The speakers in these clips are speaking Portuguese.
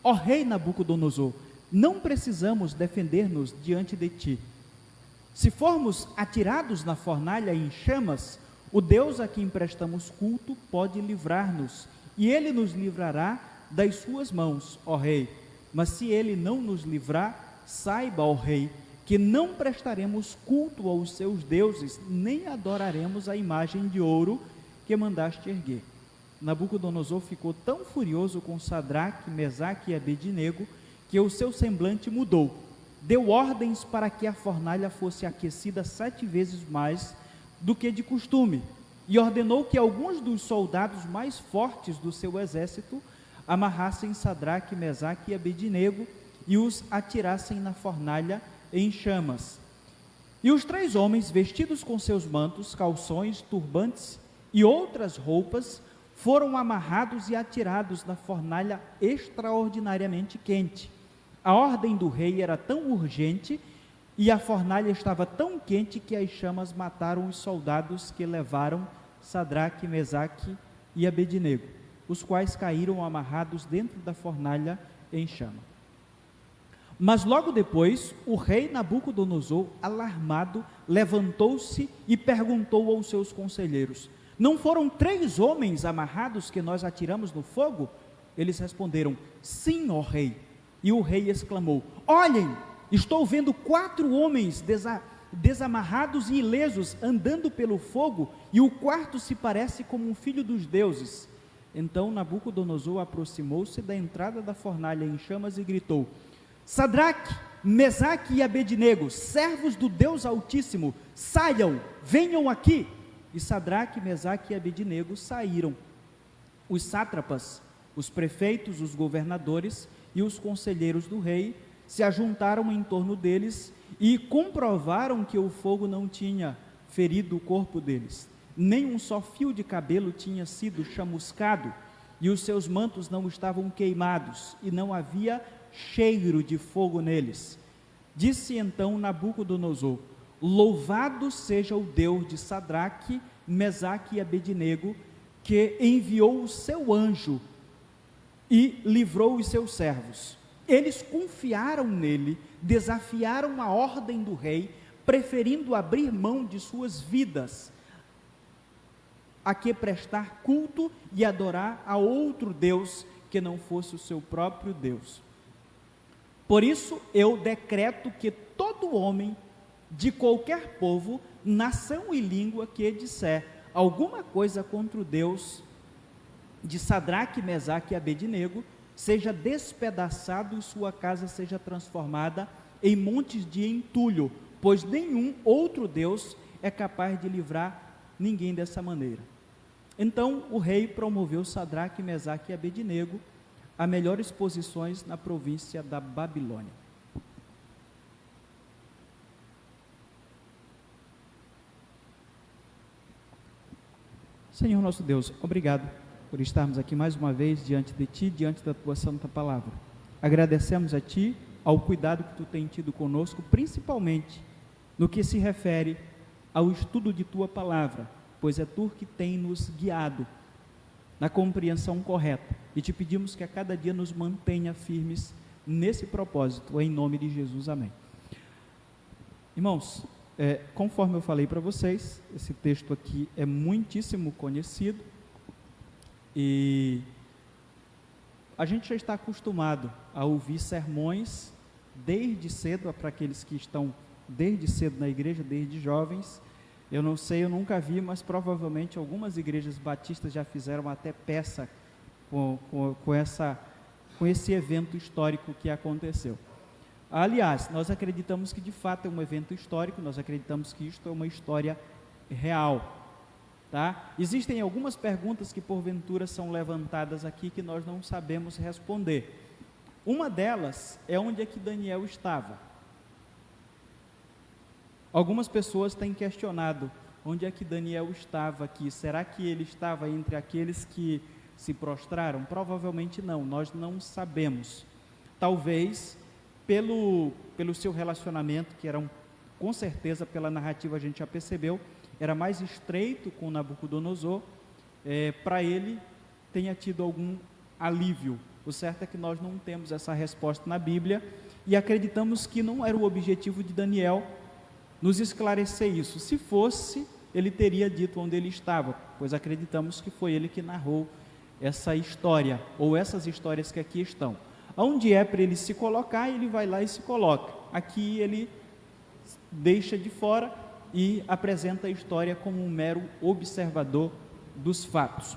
ó rei Nabucodonosor, não precisamos defender-nos diante de ti. Se formos atirados na fornalha em chamas, o Deus a quem prestamos culto pode livrar-nos, e ele nos livrará das suas mãos, ó rei. Mas se ele não nos livrar, saiba, ó rei, que não prestaremos culto aos seus deuses, nem adoraremos a imagem de ouro que mandaste erguer. Nabucodonosor ficou tão furioso com Sadraque, Mesaque e Abednego, que o seu semblante mudou. Deu ordens para que a fornalha fosse aquecida 7 vezes mais do que de costume, e ordenou que alguns dos soldados mais fortes do seu exército amarrassem Sadraque, Mesaque e Abednego e os atirassem na fornalha em chamas. E os 3 homens, vestidos com seus mantos, calções, turbantes e outras roupas, foram amarrados e atirados na fornalha extraordinariamente quente. A ordem do rei era tão urgente e a fornalha estava tão quente que as chamas mataram os soldados que levaram Sadraque, Mesaque e Abednego, os quais caíram amarrados dentro da fornalha em chama. Mas logo depois, o rei Nabucodonosor, alarmado, levantou-se e perguntou aos seus conselheiros: não foram 3 homens amarrados que nós atiramos no fogo? Eles responderam: sim, ó rei. E o rei exclamou: olhem, estou vendo 4 homens desamarrados e ilesos andando pelo fogo, e o quarto se parece como um filho dos deuses. Então Nabucodonosor aproximou-se da entrada da fornalha em chamas e gritou: Sadraque, Mesaque e Abednego, servos do Deus Altíssimo, saiam, venham aqui. E Sadraque, Mesaque e Abednego saíram. Os sátrapas, os prefeitos, os governadores e os conselheiros do rei se ajuntaram em torno deles e comprovaram que o fogo não tinha ferido o corpo deles, nem um só fio de cabelo tinha sido chamuscado, e os seus mantos não estavam queimados, e não havia cheiro de fogo neles. Disse então Nabucodonosor: louvado seja o Deus de Sadraque, Mesaque e Abednego, que enviou o seu anjo e livrou os seus servos. Eles confiaram nele, desafiaram a ordem do rei, preferindo abrir mão de suas vidas a que prestar culto e adorar a outro Deus que não fosse o seu próprio Deus. Por isso eu decreto que todo homem de qualquer povo, nação e língua que disser alguma coisa contra o Deus de Sadraque, Mesaque e Abednego, seja despedaçado e sua casa seja transformada em montes de entulho, pois nenhum outro Deus é capaz de livrar ninguém dessa maneira. Então o rei promoveu Sadraque, Mesaque e Abednego a melhores posições na província da Babilônia. Senhor nosso Deus, obrigado por estarmos aqui mais uma vez diante de Ti, diante da Tua santa palavra. Agradecemos a Ti, ao cuidado que Tu tem tido conosco, principalmente no que se refere ao estudo de Tua palavra, pois é Tu que tem nos guiado na compreensão correta, e Te pedimos que a cada dia nos mantenha firmes nesse propósito, em nome de Jesus, amém. Irmãos, conforme eu falei para vocês, esse texto aqui é muitíssimo conhecido, e a gente já está acostumado a ouvir sermões desde cedo, para aqueles que estão desde cedo na igreja, desde jovens. Eu não sei, eu nunca vi, mas provavelmente algumas igrejas batistas já fizeram até peça com esse evento histórico que aconteceu. Aliás, nós acreditamos que de fato é um evento histórico, nós acreditamos que isto é uma história real. Tá? Existem algumas perguntas que porventura são levantadas aqui que nós não sabemos responder. Uma delas é onde é que Daniel estava. Algumas pessoas têm questionado onde é que Daniel estava aqui. Será que ele estava entre aqueles que se prostraram? Provavelmente não, nós não sabemos. Talvez pelo seu relacionamento, que era com certeza pela narrativa a gente já percebeu, era mais estreito com Nabucodonosor, para ele tenha tido algum alívio O certo é que nós não temos essa resposta na Bíblia e acreditamos que não era o objetivo de Daniel nos esclarecer isso. Se fosse, ele teria dito onde ele estava, pois acreditamos que foi ele que narrou essa história, ou essas histórias que aqui estão. Onde é para ele se colocar, ele vai lá e se coloca. Aqui ele deixa de fora e apresenta a história como um mero observador dos fatos.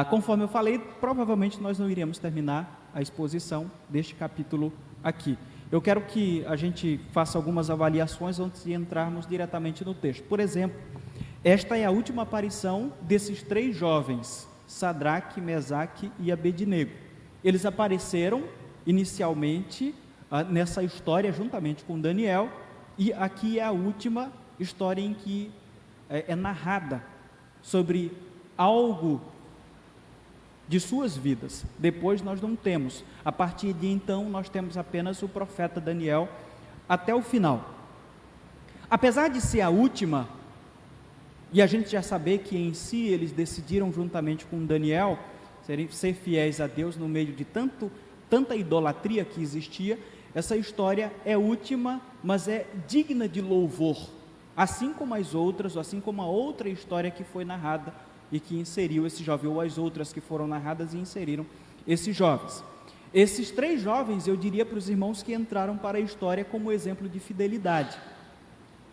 Conforme eu falei, provavelmente nós não iremos terminar a exposição deste capítulo aqui. Eu quero que a gente faça algumas avaliações antes de entrarmos diretamente no texto. Por exemplo, esta é a última aparição desses 3 jovens, Sadraque, Mesaque e Abednego. Eles apareceram inicialmente nessa história juntamente com Daniel, e aqui é a última história em que é narrada sobre algo de suas vidas. Depois nós não temos. A partir de então nós temos apenas o profeta Daniel até o final. Apesar de ser a última, e a gente já saber que em si eles decidiram juntamente com Daniel ser fiéis a Deus no meio de tanta idolatria que existia, essa história é última, mas é digna de louvor, assim como as outras, assim como a outra história que foi narrada e que inseriu esse jovem, ou as outras que foram narradas e inseriram esses jovens. Esses 3 jovens, eu diria para os irmãos que entraram para a história como exemplo de fidelidade.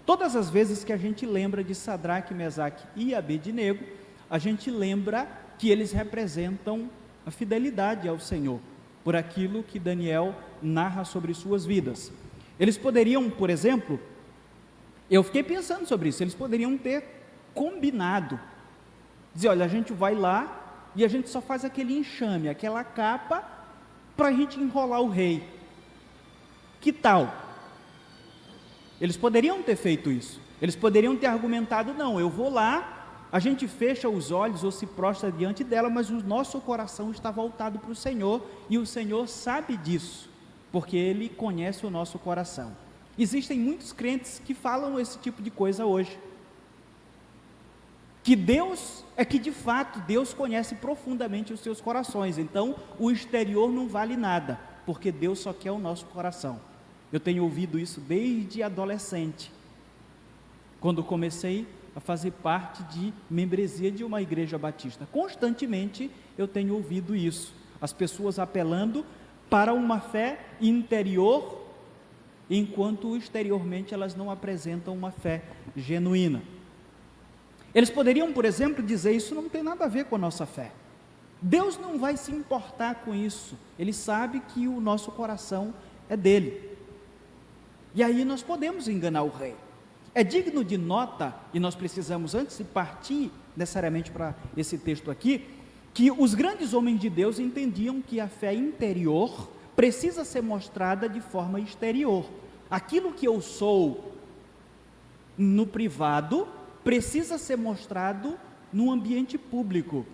Todas as vezes que a gente lembra de Sadraque, Mesaque e Abednego, a gente lembra que eles representam a fidelidade ao Senhor, por aquilo que Daniel narra sobre suas vidas. Eles poderiam, por exemplo, eu fiquei pensando sobre isso, eles poderiam ter combinado, dizer, olha, a gente vai lá e a gente só faz aquele enxame, aquela capa, para a gente enrolar o rei. Que tal? Eles poderiam ter feito isso, eles poderiam ter argumentado, não, eu vou lá, a gente fecha os olhos ou se prostra diante dela, mas o nosso coração está voltado para o Senhor, e o Senhor sabe disso, porque Ele conhece o nosso coração. Existem muitos crentes que falam esse tipo de coisa hoje, que que de fato Deus conhece profundamente os seus corações, então o exterior não vale nada, porque Deus só quer o nosso coração. Eu tenho ouvido isso desde adolescente, quando comecei a fazer parte de membresia de uma igreja batista. Constantemente eu tenho ouvido isso, as pessoas apelando para uma fé interior, enquanto exteriormente elas não apresentam uma fé genuína. Eles poderiam, por exemplo, dizer, isso não tem nada a ver com a nossa fé, Deus não vai se importar com isso, Ele sabe que o nosso coração é dele, e aí nós podemos enganar o rei. É digno de nota, e nós precisamos, antes de partir necessariamente para esse texto aqui, que os grandes homens de Deus entendiam que a fé interior precisa ser mostrada de forma exterior. Aquilo que eu sou no privado precisa ser mostrado no ambiente público.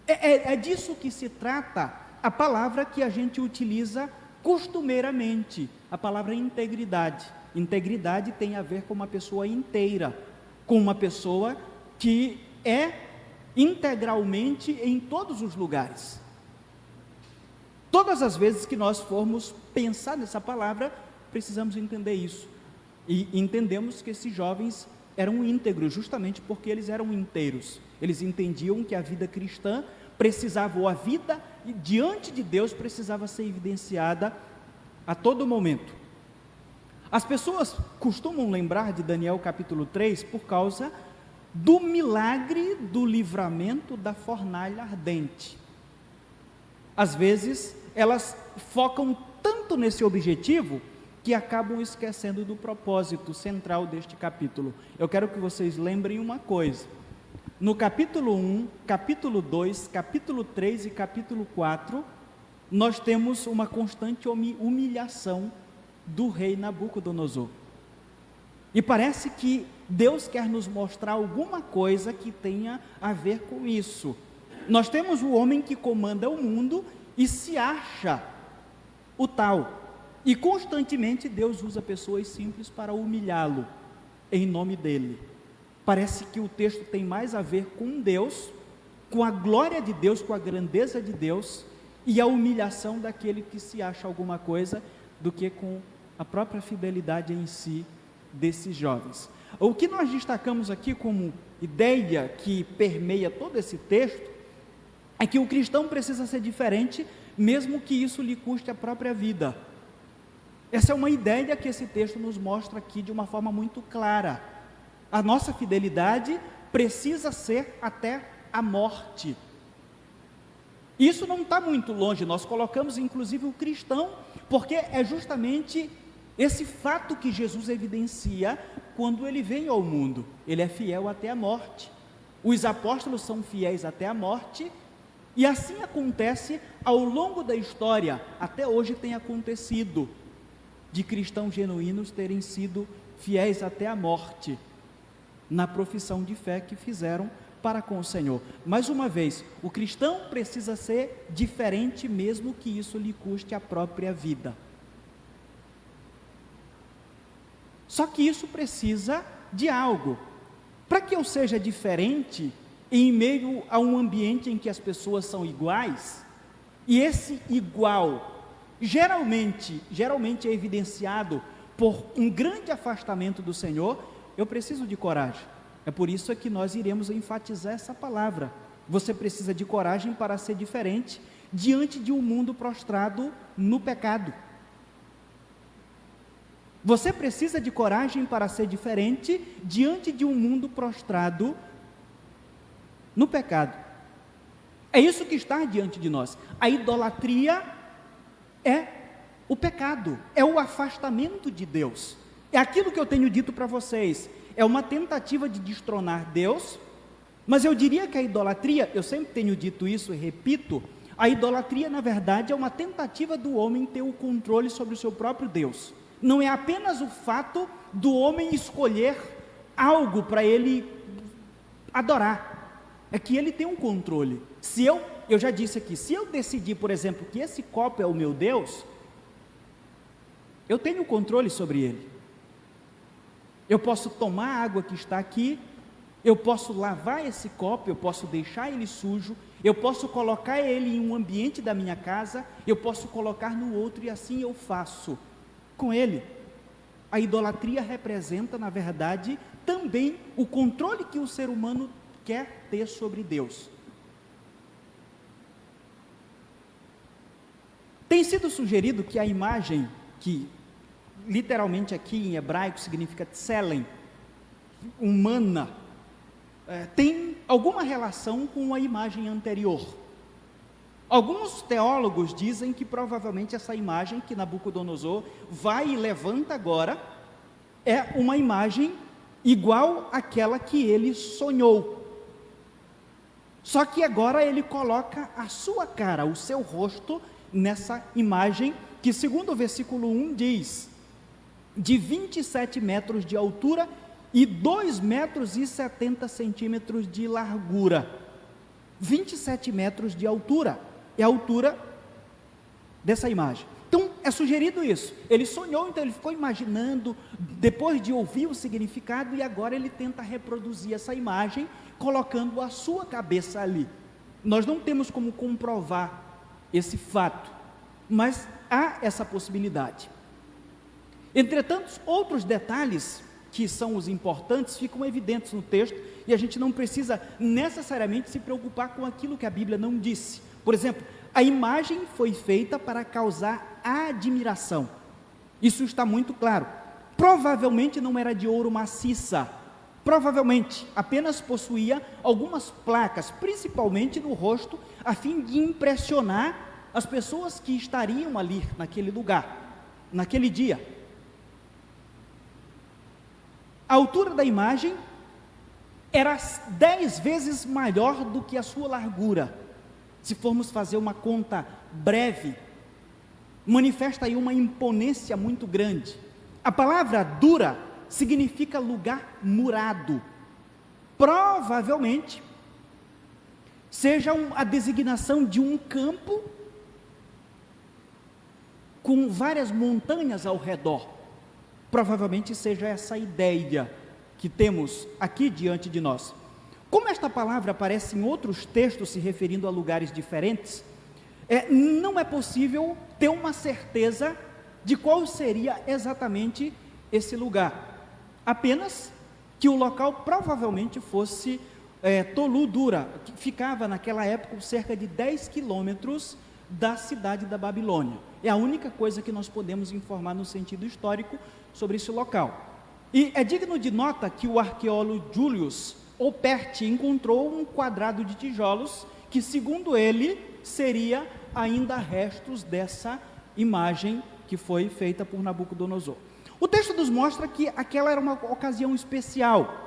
É disso que se trata a palavra que a gente utiliza costumeiramente, a palavra integridade. Integridade tem a ver com uma pessoa inteira, com uma pessoa que é integralmente em todos os lugares. Todas as vezes que nós formos pensar nessa palavra, precisamos entender isso. E entendemos que esses jovens eram íntegros, justamente porque eles eram inteiros. Eles entendiam que a vida cristã precisava, ou a vida diante de Deus precisava ser evidenciada a todo momento. As pessoas costumam lembrar de Daniel capítulo 3 por causa do milagre do livramento da fornalha ardente. Às vezes, elas focam tanto nesse objetivo que acabam esquecendo do propósito central deste capítulo. Eu quero que vocês lembrem uma coisa. No capítulo 1, capítulo 2, capítulo 3 e capítulo 4, nós temos uma constante humilhação do rei Nabucodonosor. E parece que Deus quer nos mostrar alguma coisa que tenha a ver com isso. Nós temos o homem que comanda o mundo e se acha o tal. E constantemente Deus usa pessoas simples para humilhá-lo em nome dele. Parece que o texto tem mais a ver com Deus com a glória de Deus, com a grandeza de Deus e a humilhação daquele que se acha alguma coisa, do que com a própria fidelidade em si desses jovens. O que nós destacamos aqui como ideia que permeia todo esse texto é que o cristão precisa ser diferente, mesmo que isso lhe custe a própria vida. Essa é uma ideia que esse texto nos mostra aqui de uma forma muito clara. A nossa fidelidade precisa ser até a morte. Isso não está muito longe, nós colocamos inclusive o cristão, porque é justamente esse fato que Jesus evidencia quando ele vem ao mundo. Ele é fiel até a morte. Os apóstolos são fiéis até a morte, e assim acontece ao longo da história. Até hoje tem acontecido de cristãos genuínos terem sido fiéis até a morte na profissão de fé que fizeram para com o Senhor. Mais uma vez, o cristão precisa ser diferente, mesmo que isso lhe custe a própria vida. Só que isso precisa de algo. Para que eu seja diferente em meio a um ambiente em que as pessoas são iguais, e esse igual geralmente é evidenciado por um grande afastamento do Senhor, eu preciso de coragem. É por isso que nós iremos enfatizar essa palavra. Você precisa de coragem para ser diferente diante de um mundo prostrado no pecado. Você precisa de coragem para ser diferente diante de um mundo prostrado no pecado. É isso que está diante de nós. A idolatria é o pecado, é o afastamento de Deus. É aquilo que eu tenho dito para vocês. É uma tentativa de destronar Deus, mas eu diria que a idolatria, eu sempre tenho dito isso e repito, a idolatria na verdade é uma tentativa do homem ter o controle sobre o seu próprio Deus. Não é apenas o fato do homem escolher algo para ele adorar, é que ele tem um controle. Se eu já disse aqui, se eu decidir, por exemplo, que esse copo é o meu Deus, eu tenho controle sobre ele. Eu posso tomar a água que está aqui, eu posso lavar esse copo, eu posso deixar ele sujo, eu posso colocar ele em um ambiente da minha casa, eu posso colocar no outro, e assim eu faço com ele. A idolatria representa, na verdade, também o controle que o ser humano quer ter sobre Deus. Tem sido sugerido que a imagem que literalmente aqui em hebraico significa tselem, humana, tem alguma relação com a imagem anterior. Alguns teólogos dizem que provavelmente essa imagem que Nabucodonosor vai e levanta agora, é uma imagem igual àquela que ele sonhou. Só que agora ele coloca a sua cara, o seu rosto, nessa imagem, que segundo o versículo 1 diz, de 27 metros de altura e 2 metros e 70 centímetros de largura. 27 metros de altura é a altura dessa imagem. Então é sugerido isso. Ele sonhou, então ele ficou imaginando, depois de ouvir o significado, e agora ele tenta reproduzir essa imagem, colocando a sua cabeça ali. Nós não temos como comprovar esse fato, mas há essa possibilidade. Entretanto, outros detalhes que são os importantes ficam evidentes no texto, e a gente não precisa necessariamente se preocupar com aquilo que a Bíblia não disse. Por exemplo, a imagem foi feita para causar admiração. Isso está muito claro. Provavelmente não era de ouro maciça, provavelmente apenas possuía algumas placas, principalmente no rosto, a fim de impressionar as pessoas que estariam ali naquele lugar, naquele dia. A altura da imagem era 10 vezes maior do que a sua largura. Se formos fazer uma conta breve, manifesta aí uma imponência muito grande. A palavra dura significa lugar murado. Provavelmente seja a designação de um campo com várias montanhas ao redor. Provavelmente seja essa ideia que temos aqui diante de nós. Como esta palavra aparece em outros textos se referindo a lugares diferentes, não é possível ter uma certeza de qual seria exatamente esse lugar. Apenas que o local provavelmente fosse Toludura, que ficava naquela época cerca de 10 quilômetros da cidade da Babilônia. É a única coisa que nós podemos informar no sentido histórico sobre esse local. E é digno de nota que o arqueólogo Julius Operti encontrou um quadrado de tijolos que, segundo ele, seria ainda restos dessa imagem que foi feita por Nabucodonosor. O texto nos mostra que aquela era uma ocasião especial.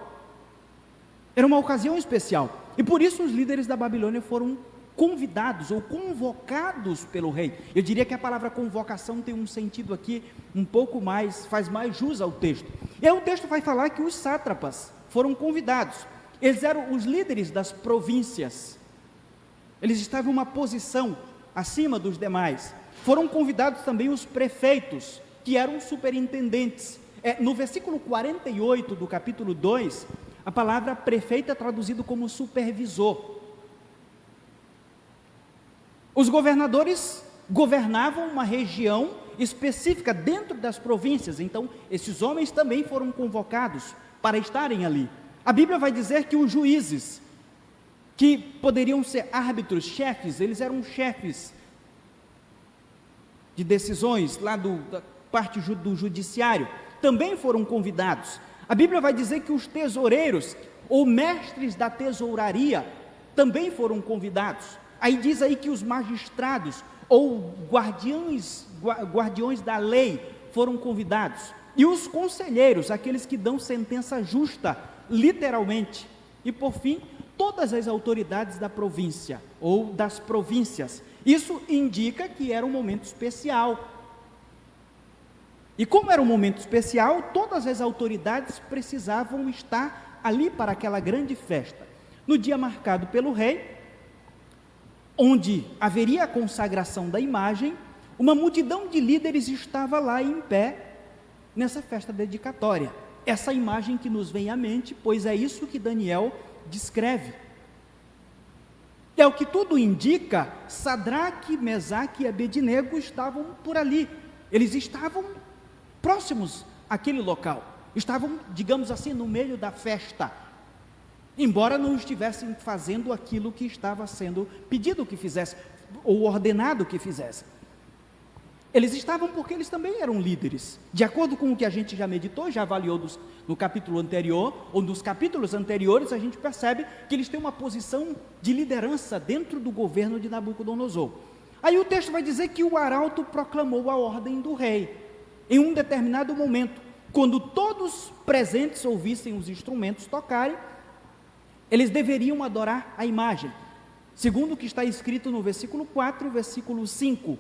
Era uma ocasião especial. E por isso os líderes da Babilônia foram convidados ou convocados pelo rei. Eu diria que a palavra convocação tem um sentido aqui um pouco mais, faz mais jus ao texto. E aí o texto vai falar que os sátrapas foram convidados. Eles eram os líderes das províncias. Eles estavam em uma posição acima dos demais. Foram convidados também os prefeitos, que eram superintendentes. No versículo 48 do capítulo 2, a palavra prefeito é traduzido como supervisor. Os governadores governavam uma região específica dentro das províncias, então esses homens também foram convocados para estarem ali. A Bíblia vai dizer que os juízes, que poderiam ser árbitros, chefes, eles eram chefes de decisões lá da parte do judiciário, também foram convidados. A Bíblia vai dizer que os tesoureiros, ou mestres da tesouraria, também foram convidados. Aí diz aí que os magistrados, ou guardiões da lei, foram convidados. E os conselheiros, aqueles que dão sentença justa, literalmente. E por fim, todas as autoridades da província, ou das províncias. Isso indica que era um momento especial. E como era um momento especial, todas as autoridades precisavam estar ali para aquela grande festa. No dia marcado pelo rei, onde haveria a consagração da imagem, uma multidão de líderes estava lá em pé, nessa festa dedicatória. Essa imagem que nos vem à mente, pois é isso que Daniel descreve. É o que tudo indica, Sadraque, Mesaque e Abednego estavam por ali. Eles estavam próximos àquele local. Estavam, digamos assim, no meio da festa. Embora não estivessem fazendo aquilo que estava sendo pedido que fizesse, ou ordenado que fizesse. Eles estavam porque eles também eram líderes. De acordo com o que a gente já meditou, já avaliou no capítulo anterior, ou nos capítulos anteriores, a gente percebe que eles têm uma posição de liderança dentro do governo de Nabucodonosor. Aí o texto vai dizer que o arauto proclamou a ordem do rei. Em um determinado momento, quando todos presentes ouvissem os instrumentos tocarem, eles deveriam adorar a imagem. Segundo o que está escrito no versículo 4 e versículo 5,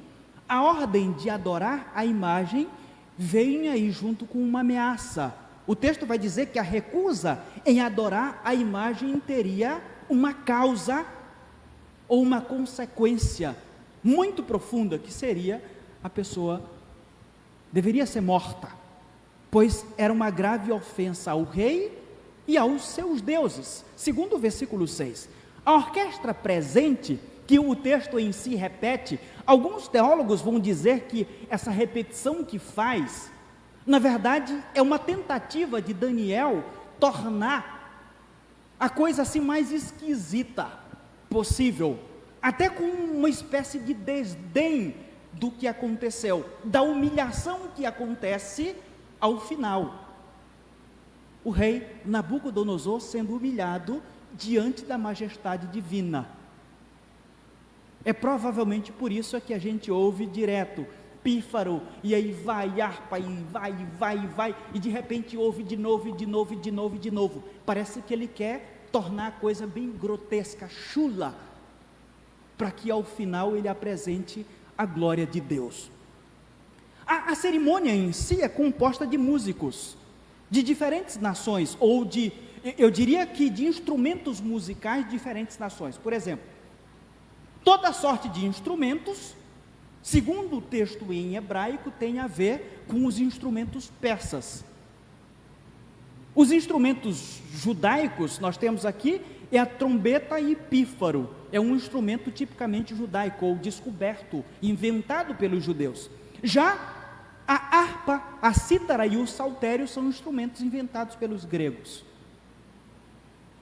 a ordem de adorar a imagem veio aí junto com uma ameaça. O texto vai dizer que a recusa em adorar a imagem teria uma causa ou uma consequência muito profunda, que seria a pessoa deveria ser morta, pois era uma grave ofensa ao rei e aos seus deuses. Segundo o versículo 6, a orquestra presente, que o texto em si repete, alguns teólogos vão dizer que essa repetição que faz, na verdade, é uma tentativa de Daniel tornar a coisa assim mais esquisita possível, até com uma espécie de desdém do que aconteceu, da humilhação que acontece ao final. O rei Nabucodonosor sendo humilhado diante da majestade divina. É provavelmente por isso que a gente ouve direto pífaro, e aí vai harpa, e vai, e de repente ouve de novo. Parece que ele quer tornar a coisa bem grotesca, chula, para que ao final ele apresente a glória de Deus. A cerimônia em si é composta de músicos de diferentes nações, ou eu diria que de instrumentos musicais de diferentes nações. Por exemplo, toda sorte de instrumentos, segundo o texto em hebraico, tem a ver com os instrumentos persas. Os instrumentos judaicos, nós temos aqui é a trombeta e pífaro. É um instrumento tipicamente judaico, ou descoberto, inventado pelos judeus. Já a harpa, a cítara e o saltério são instrumentos inventados pelos gregos.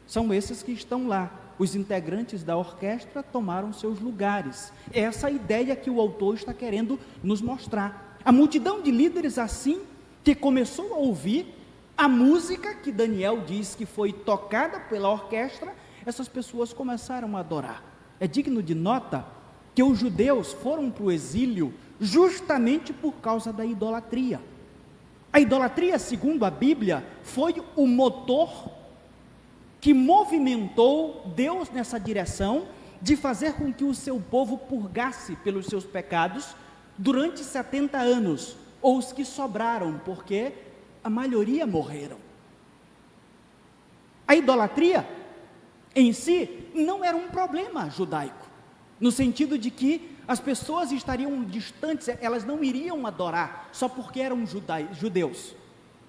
São esses que estão lá. Os integrantes da orquestra tomaram seus lugares. Essa é a ideia que o autor está querendo nos mostrar. A multidão de líderes assim, que começou a ouvir a música que Daniel diz que foi tocada pela orquestra, essas pessoas começaram a adorar. É digno de nota que os judeus foram para o exílio justamente por causa da idolatria. A idolatria, segundo a Bíblia, foi o motor que movimentou Deus nessa direção de fazer com que o seu povo purgasse pelos seus pecados durante 70 anos, ou os que sobraram, porque a maioria morreram. A idolatria em si não era um problema judaico, no sentido de que as pessoas estariam distantes, elas não iriam adorar só porque eram judeus.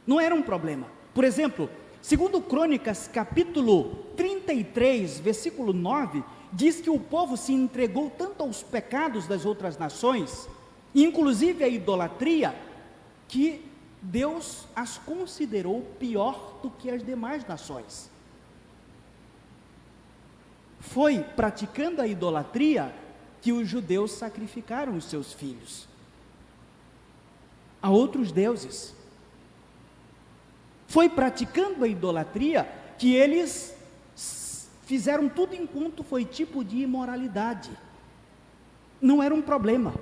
Não era um problema. Por exemplo, segundo Crônicas, capítulo 33, versículo 9, diz que o povo se entregou tanto aos pecados das outras nações, inclusive a idolatria, que Deus as considerou pior do que as demais nações. Foi praticando a idolatria que os judeus sacrificaram os seus filhos a outros deuses. Foi praticando a idolatria que eles fizeram tudo enquanto foi tipo de imoralidade. Não era um problema.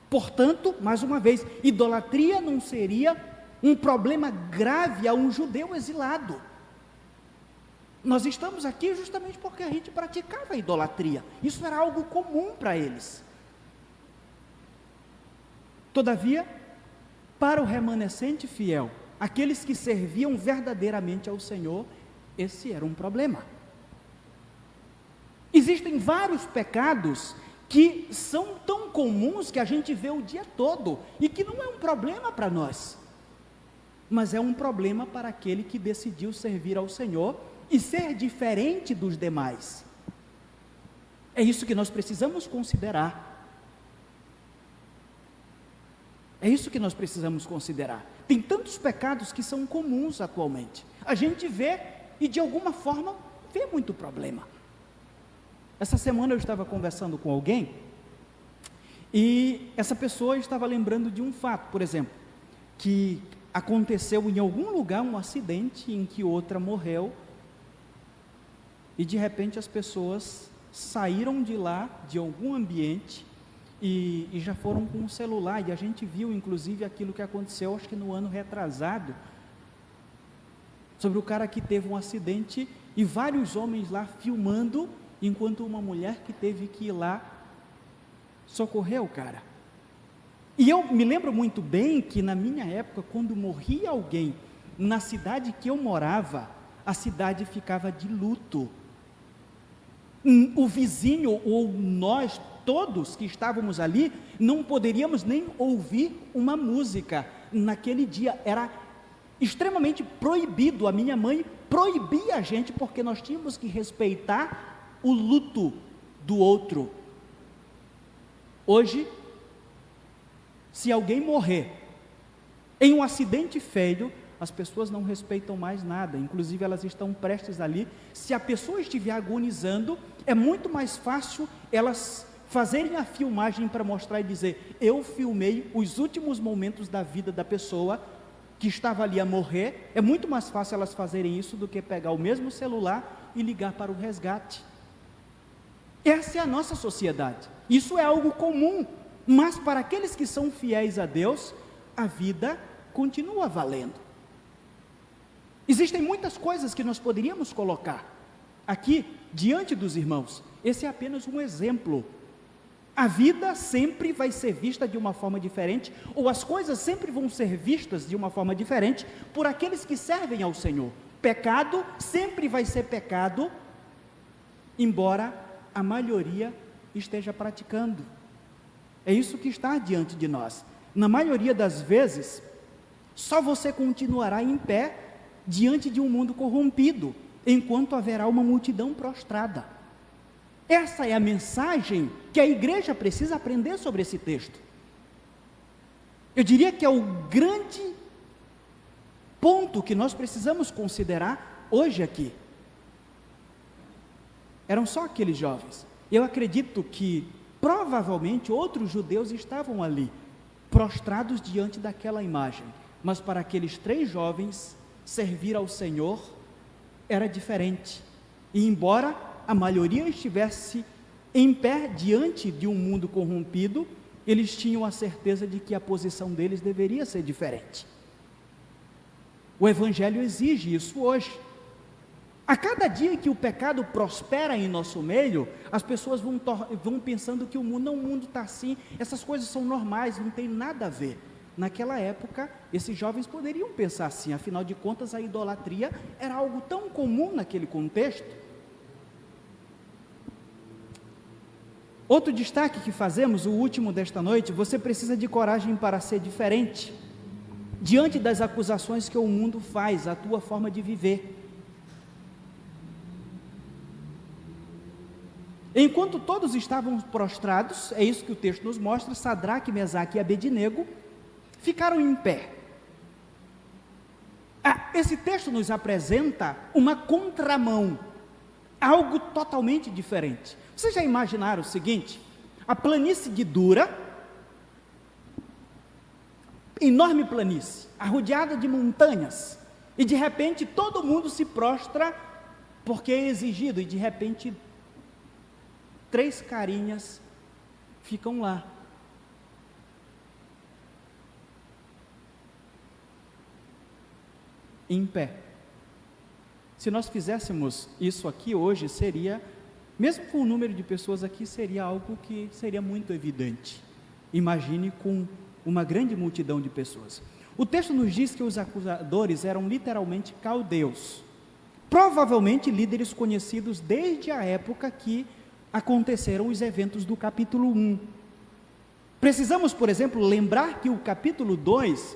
Portanto, mais uma vez, idolatria não seria um problema grave a um judeu exilado. Nós estamos aqui justamente porque a gente praticava a idolatria. Isso era algo comum para eles. Todavia, para o remanescente fiel, aqueles que serviam verdadeiramente ao Senhor, esse era um problema. Existem vários pecados que são tão comuns que a gente vê o dia todo e que não é um problema para nós, mas é um problema para aquele que decidiu servir ao Senhor e ser diferente dos demais. É isso que nós precisamos considerar. É isso que nós precisamos considerar. Tem tantos pecados que são comuns atualmente. A gente vê e de alguma forma vê muito problema. Essa semana eu estava conversando com alguém e essa pessoa estava lembrando de um fato, por exemplo, que aconteceu em algum lugar um acidente em que outra morreu e de repente as pessoas saíram de lá, de algum ambiente e já foram com o celular, e a gente viu inclusive aquilo que aconteceu, acho que no ano retrasado, sobre o cara que teve um acidente e vários homens lá filmando, enquanto uma mulher que teve que ir lá socorrer o cara. E eu me lembro muito bem que na minha época, quando morria alguém na cidade que eu morava, a cidade ficava de luto. O vizinho ou nós todos que estávamos ali não poderíamos nem ouvir uma música naquele dia. Era extremamente proibido. A minha mãe proibia a gente porque nós tínhamos que respeitar o luto do outro. Hoje, se alguém morrer em um acidente feio, as pessoas não respeitam mais nada, inclusive elas estão prestes ali. Se a pessoa estiver agonizando, é muito mais fácil elas fazerem a filmagem para mostrar e dizer: eu filmei os últimos momentos da vida da pessoa que estava ali a morrer. É muito mais fácil elas fazerem isso do que pegar o mesmo celular e ligar para o resgate. Essa é a nossa sociedade. Isso é algo comum, mas para aqueles que são fiéis a Deus, a vida continua valendo. Existem muitas coisas que nós poderíamos colocar aqui diante dos irmãos. Esse é apenas um exemplo. A vida sempre vai ser vista de uma forma diferente, ou as coisas sempre vão ser vistas de uma forma diferente por aqueles que servem ao Senhor. Pecado sempre vai ser pecado, embora a maioria esteja praticando. É isso que está diante de nós. Na maioria das vezes, só você continuará em pé diante de um mundo corrompido. enquanto haverá uma multidão prostrada. Essa é a mensagem que a igreja precisa aprender sobre esse texto. Eu diria que é o grande ponto que nós precisamos considerar hoje aqui. Eram só aqueles jovens. Eu acredito que provavelmente outros judeus estavam ali, prostrados diante daquela imagem, mas para aqueles 3 jovens, servir ao Senhor era diferente. E embora a maioria estivesse em pé diante de um mundo corrompido, eles tinham a certeza de que a posição deles deveria ser diferente. O Evangelho exige isso hoje. A cada dia que o pecado prospera em nosso meio, as pessoas vão pensando que o mundo está assim, essas coisas são normais, não tem nada a ver. Naquela época, esses jovens poderiam pensar assim, afinal de contas a idolatria era algo tão comum naquele contexto. Outro destaque que fazemos, o último desta noite: você precisa de coragem para ser diferente, diante das acusações que o mundo faz, a tua forma de viver. Enquanto todos estavam prostrados, é isso que o texto nos mostra, Sadraque, Mesaque e Abednego ficaram em pé. Esse texto nos apresenta uma contramão, algo totalmente diferente. Vocês já imaginaram o seguinte? A planície de Dura, enorme planície, arrodeada de montanhas, e de repente todo mundo se prostra porque é exigido, e de repente 3 carinhas ficam lá. Em pé. Se nós fizéssemos isso aqui hoje, seria, mesmo com o número de pessoas aqui, seria algo que seria muito evidente. Imagine com uma grande multidão de pessoas. O texto nos diz que os acusadores eram literalmente caldeus, provavelmente líderes conhecidos desde a época que aconteceram os eventos do capítulo 1. Precisamos, por exemplo, lembrar que o capítulo 2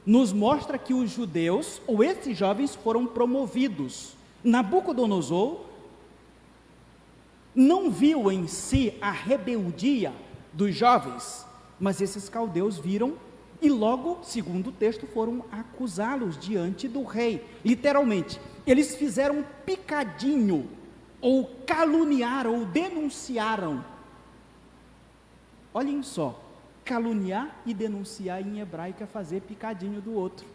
nos mostra que os judeus, ou esses jovens, foram promovidos. Nabucodonosor não viu em si a rebeldia dos jovens, mas esses caldeus viram e logo, segundo o texto, foram acusá-los diante do rei. Literalmente, eles fizeram um picadinho, ou caluniaram, ou denunciaram. Olhem só, caluniar e denunciar em hebraico é fazer picadinho do outro.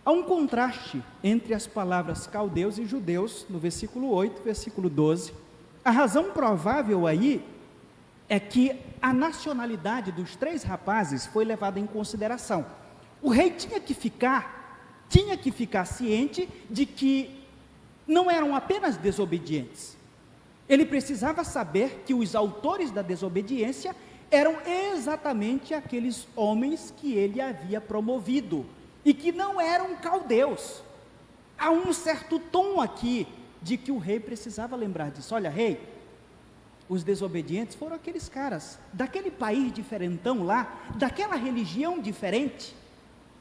Há um contraste entre as palavras caldeus e judeus, no versículo 8, versículo 12. A razão provável aí é que a nacionalidade dos 3 rapazes foi levada em consideração. O rei tinha que ficar ciente de que não eram apenas desobedientes. Ele precisava saber que os autores da desobediência eram exatamente aqueles homens que ele havia promovido, e que não eram caldeus. Há um certo tom aqui, de que o rei precisava lembrar disso. Olha, rei, os desobedientes foram aqueles caras, daquele país diferentão lá, daquela religião diferente,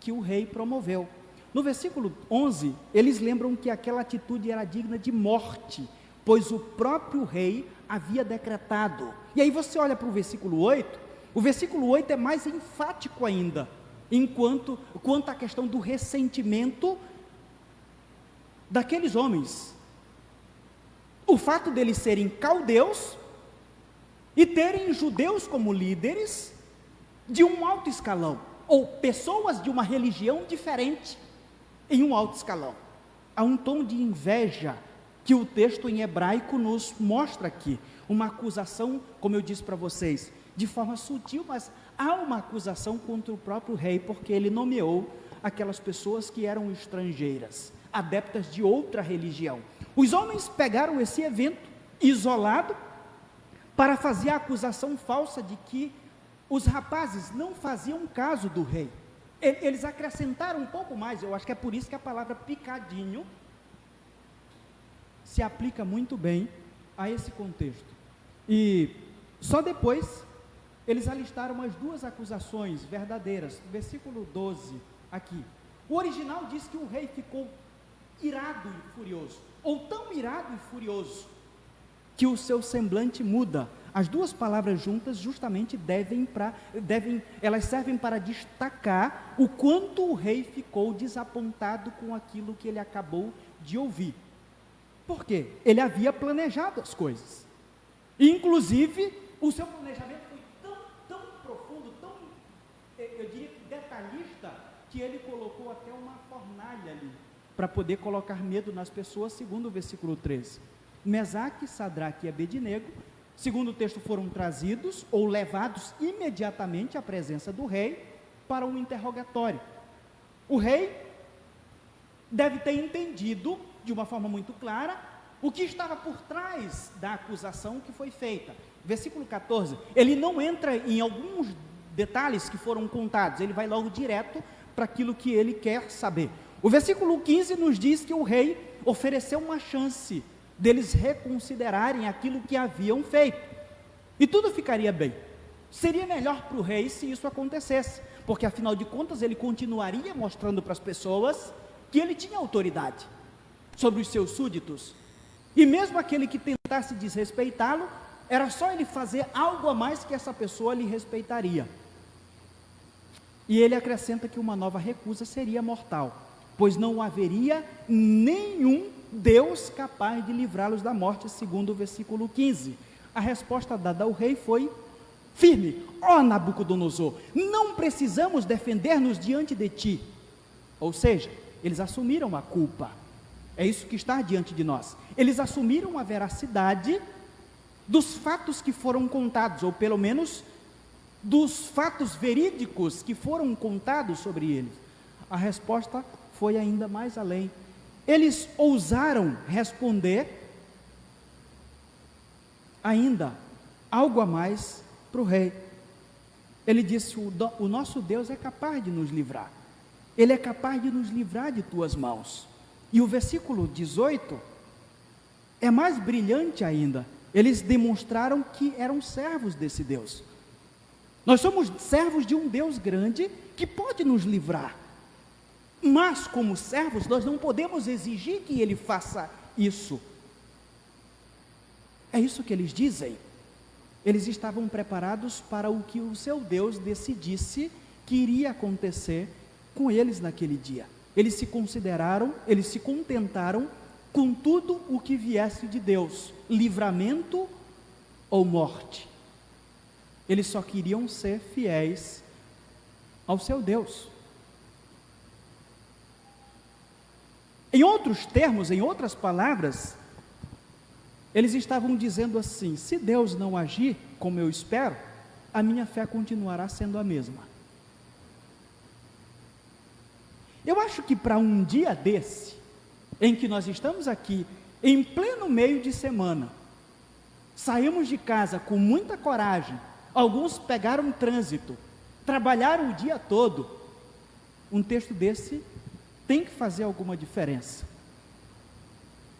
que o rei promoveu. No versículo 11, eles lembram que aquela atitude era digna de morte, pois o próprio rei havia decretado. E aí você olha para o versículo 8, o versículo 8 é mais enfático ainda, quanto à questão do ressentimento daqueles homens. O fato deles serem caldeus e terem judeus como líderes de um alto escalão, ou pessoas de uma religião diferente em um alto escalão. Há um tom de inveja que o texto em hebraico nos mostra aqui, uma acusação, como eu disse para vocês, de forma sutil, mas há uma acusação contra o próprio rei, porque ele nomeou aquelas pessoas que eram estrangeiras, adeptas de outra religião. Os homens pegaram esse evento isolado para fazer a acusação falsa de que os rapazes não faziam caso do rei. Eles acrescentaram um pouco mais, eu acho que é por isso que a palavra picadinho se aplica muito bem a esse contexto. E só depois eles alistaram as 2 acusações verdadeiras. Versículo 12 aqui: O original diz que o rei ficou irado e furioso, ou tão irado e furioso, que o seu semblante muda. As duas palavras juntas justamente elas servem para destacar o quanto o rei ficou desapontado com aquilo que ele acabou de ouvir. Por quê? Ele havia planejado as coisas. Inclusive, o seu planejamento foi tão profundo, eu diria que detalhista, que ele colocou até uma fornalha ali, para poder colocar medo nas pessoas, segundo o versículo 13. Mesaque, Sadraque e Abednego, segundo o texto, foram trazidos ou levados imediatamente à presença do rei para um interrogatório. O rei deve ter entendido, de uma forma muito clara, o que estava por trás da acusação que foi feita. Versículo 14, ele não entra em alguns detalhes que foram contados, ele vai logo direto para aquilo que ele quer saber. O versículo 15 nos diz que o rei ofereceu uma chance deles reconsiderarem aquilo que haviam feito, e tudo ficaria bem. Seria melhor para o rei se isso acontecesse, porque afinal de contas ele continuaria mostrando para as pessoas que ele tinha autoridade sobre os seus súditos, e mesmo aquele que tentasse desrespeitá-lo, era só ele fazer algo a mais que essa pessoa lhe respeitaria. E ele acrescenta que uma nova recusa seria mortal, pois não haveria nenhum Deus capaz de livrá-los da morte, segundo o versículo 15. A resposta dada ao rei foi firme: ó Nabucodonosor, não precisamos defender-nos diante de ti. Ou seja, eles assumiram a culpa. É isso que está diante de nós. Eles assumiram a veracidade dos fatos que foram contados, ou pelo menos dos fatos verídicos que foram contados sobre eles. A resposta foi ainda mais além. Eles ousaram responder ainda algo a mais para o rei. Ele disse: o nosso Deus é capaz de nos livrar, Ele é capaz de nos livrar de tuas mãos. E o versículo 18 é mais brilhante ainda. Eles demonstraram que eram servos desse Deus. Nós somos servos de um Deus grande que pode nos livrar, mas como servos nós não podemos exigir que Ele faça isso. É isso que eles dizem. Eles estavam preparados para o que o seu Deus decidisse que iria acontecer com eles naquele dia. Eles se contentaram com tudo o que viesse de Deus, livramento ou morte. Eles só queriam ser fiéis ao seu Deus. Em outros termos, em outras palavras, eles estavam dizendo assim: se Deus não agir como eu espero, a minha fé continuará sendo a mesma. Eu acho que para um dia desse, em que nós estamos aqui, em pleno meio de semana, saímos de casa com muita coragem, alguns pegaram trânsito, trabalharam o dia todo, um texto desse tem que fazer alguma diferença.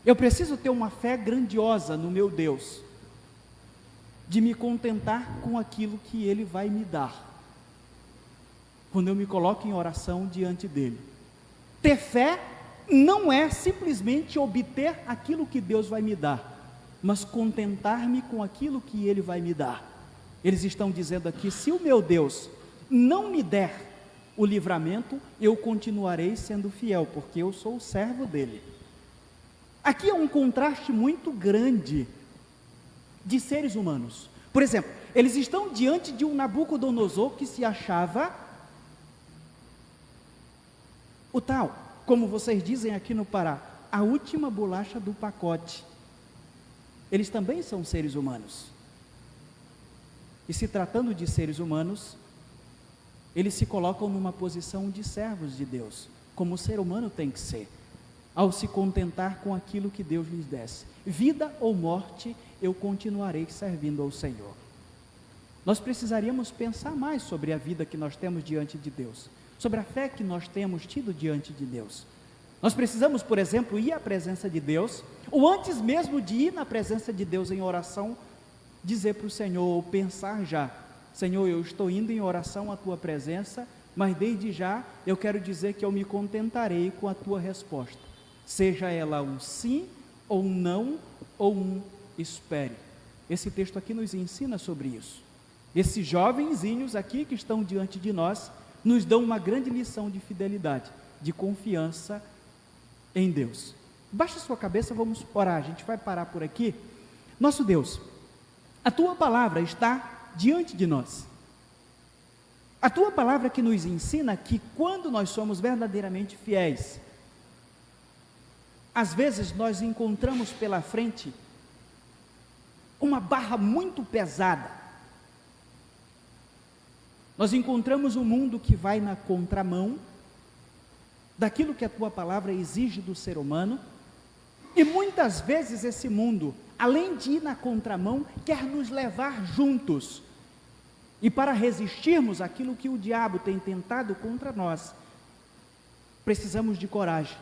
Eu preciso ter uma fé grandiosa no meu Deus, de me contentar com aquilo que Ele vai me dar, quando eu me coloco em oração diante dEle. Ter fé não é simplesmente obter aquilo que Deus vai me dar, mas contentar-me com aquilo que Ele vai me dar. Eles estão dizendo aqui: se o meu Deus não me der o livramento, eu continuarei sendo fiel, porque eu sou o servo dEle. Aqui é um contraste muito grande de seres humanos. Por exemplo, eles estão diante de um Nabucodonosor que se achava o tal, como vocês dizem aqui no Pará, a última bolacha do pacote. Eles também são seres humanos. E se tratando de seres humanos, eles se colocam numa posição de servos de Deus, como o ser humano tem que ser, ao se contentar com aquilo que Deus lhes desse. Vida ou morte, eu continuarei servindo ao Senhor. Nós precisaríamos pensar mais sobre a vida que nós temos diante de Deus, sobre a fé que nós temos tido diante de Deus. Nós precisamos, por exemplo, ir à presença de Deus, ou antes mesmo de ir na presença de Deus em oração, dizer para o Senhor, ou pensar já: Senhor, eu estou indo em oração à Tua presença, mas desde já eu quero dizer que eu me contentarei com a tua resposta, seja ela um sim, ou um não, ou um espere. Esse texto aqui nos ensina sobre isso. Esses jovenzinhos aqui que estão diante de nós, nos dão uma grande lição de fidelidade, de confiança em Deus. Baixa sua cabeça, vamos orar, a gente vai parar por aqui. Nosso Deus, a tua palavra está diante de nós. A tua palavra que nos ensina que quando nós somos verdadeiramente fiéis, às vezes nós encontramos pela frente uma barra muito pesada. Nós encontramos um mundo que vai na contramão daquilo que a tua palavra exige do ser humano, e muitas vezes esse mundo, além de ir na contramão, quer nos levar juntos. E para resistirmos àquilo que o diabo tem tentado contra nós, precisamos de coragem.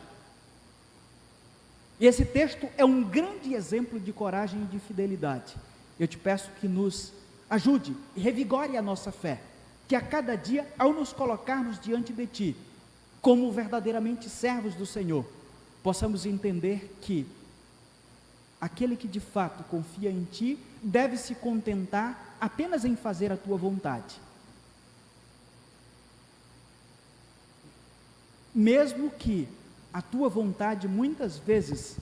E esse texto é um grande exemplo de coragem e de fidelidade. Eu te peço que nos ajude e revigore a nossa fé, que a cada dia, ao nos colocarmos diante de Ti, como verdadeiramente servos do Senhor, possamos entender que aquele que de fato confia em Ti, deve se contentar apenas em fazer a Tua vontade. Mesmo que a Tua vontade muitas vezes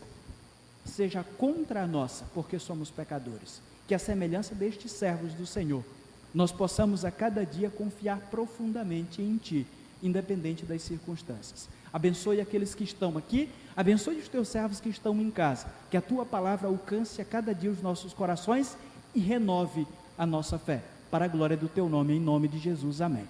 seja contra a nossa, porque somos pecadores, que a semelhança destes servos do Senhor, nós possamos a cada dia confiar profundamente em Ti, independente das circunstâncias. Abençoe aqueles que estão aqui, abençoe os Teus servos que estão em casa, que a Tua palavra alcance a cada dia os nossos corações e renove a nossa fé, para a glória do Teu nome, em nome de Jesus, amém.